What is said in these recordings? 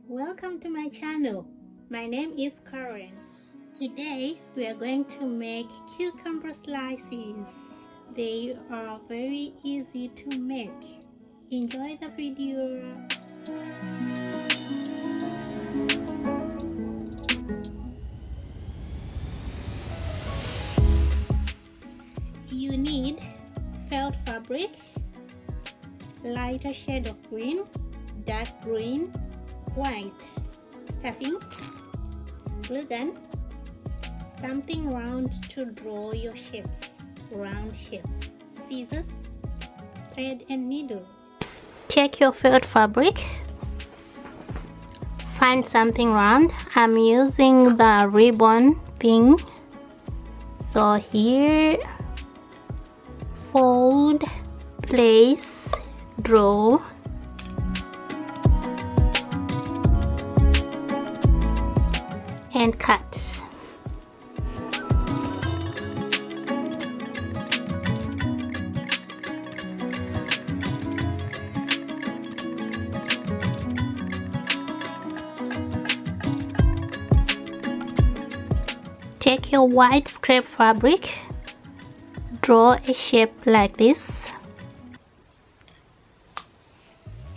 Welcome to my channel. My name is Karen. Today we are going to make cucumber slices. They are very easy to make. Enjoy the video. You need felt fabric, lighter shade of green, dark green, white, stuffing, glue gun, something round to draw your shapes, round shapes, scissors, thread and needle. Take your felt fabric, find something round. I'm using the ribbon thing. So here, fold, place, draw, and cut. Take your white scrap fabric, draw a shape like this,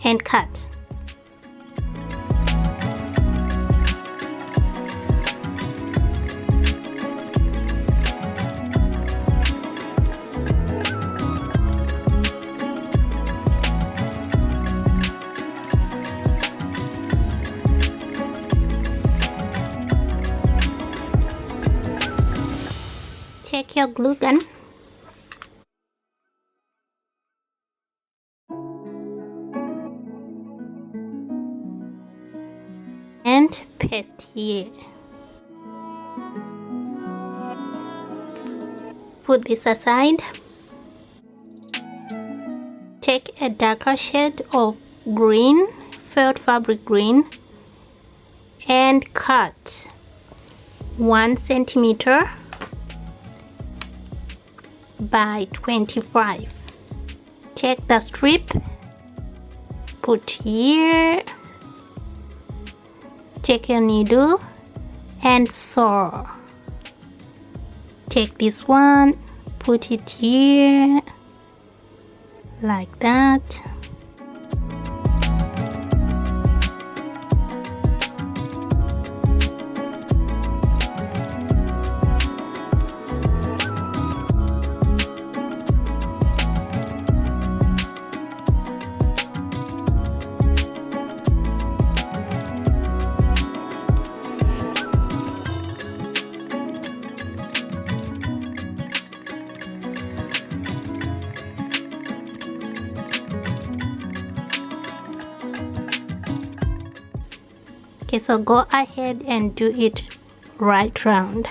and cut. Take your glue gun and paste here. Put this aside. Take a darker shade of green, felt fabric green, and cut 1 centimeter by 25. Take the strip, put here, take a needle and sew. Take this one, put it here like that. Okay, so go ahead and do it right round.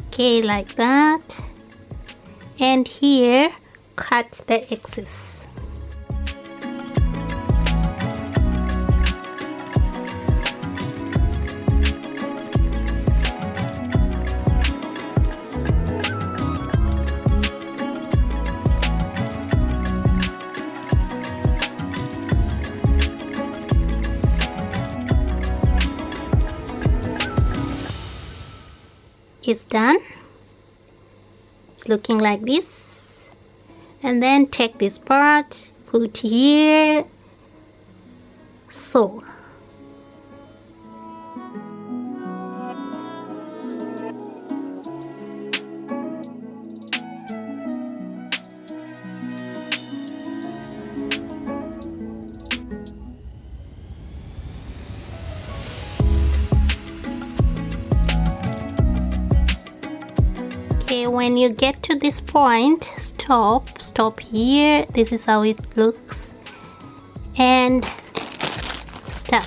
Okay, like that. And here, cut the excess. It's done. It's looking like this. And then take this part, put here, sew. Okay, when you get to this point, stop here. This is how it looks. And stop.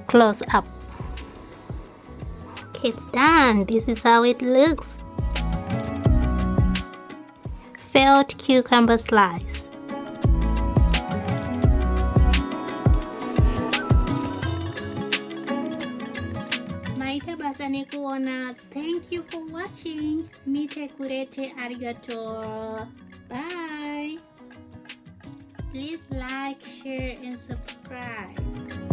Close up. Okay, it's done. This is how it looks. Felt cucumber slice. にkuona. Thank you for watching. 見てくれてありがとう。Bye. Please like, share, and subscribe.